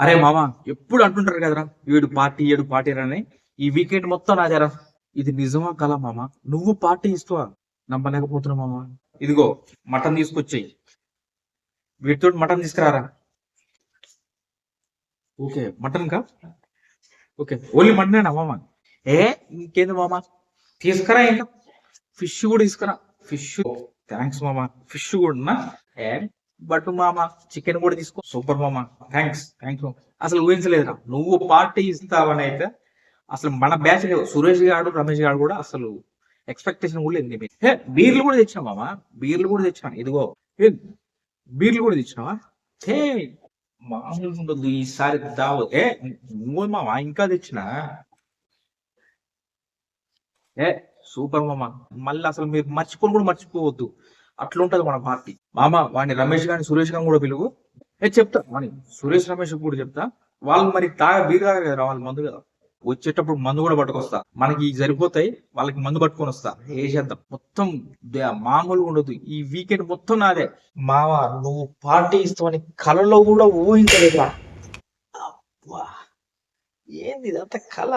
అరే మామ, ఎప్పుడు అంటుంటారు కదరా వీడు పార్టీ ఏడు పార్టీ అని. ఈ వీకెండ్ మొత్తం నాదేరా. ఇది నిజమా కలా మామ? నువ్వు పార్టీ ఇస్తావా? నమ్మలేకపోతున్నా మామ. ఇదిగో మటన్ తీసుకొచ్చాయి, వీటితో మటన్ తీసుకురారా. ఓకే మటన్ కా? ఓకే ఓన్లీ మటనేనా మామ? ఏ ఇంకేంది మామ, తీసుకురా. ఇంకా ఫిష్ కూడా తీసుకురా. ఫిష్ థ్యాంక్స్ మామ. ఫిష్ కూడా ఏ బట్ మామ, చికెన్ కూడా తీసుకో. సూపర్ మామ, థ్యాంక్స్ థ్యాంక్స్ మామ. అసలు ఊహించలేదురా నువ్వు పార్టీ ఇస్తావని అయితే. అసలు మన బ్యాచ్ సురేష్ గారు రమేష్ గారు కూడా అసలు ఎక్స్పెక్టేషన్ కూడా లేదు. హే బీర్లు కూడా తెచ్చినా మామ, బీర్లు కూడా తెచ్చినా. ఇదిగో ఏ బీర్లు కూడా తెచ్చినావా? హే మామూలుగా ఉండదు ఈసారి దావత్. ఏ నువ్వు మామ ఇంకా తెచ్చినా. ఏ సూపర్ మామ. మళ్ళీ అసలు మీరు మర్చిపోను కూడా మర్చిపోవద్దు. అట్లుంటది మన పార్టీ మామ. వాడిని రమేష్ గారిని సురేష్ గారిని కూడా పిలువు. చెప్తా వాని సురేష్ రమేష్ కూడా చెప్తా. వాళ్ళు మరి బీర్ తాగరు కదా, వాళ్ళు మందు కదా. వచ్చేటప్పుడు మందు కూడా పట్టుకొస్తా. మనకి సరిపోతాయి, వాళ్ళకి మందు పట్టుకొని వస్తా. ఏ చేద్దాం మొత్తం మామూలుగా ఉండదు. ఈ వీకెండ్ మొత్తం నాదే మావా. నువ్వు పార్టీ ఇస్తావని కలలో కూడా ఊహించలేదా? అబ్బా, ఏంది ఇదంతా కళ?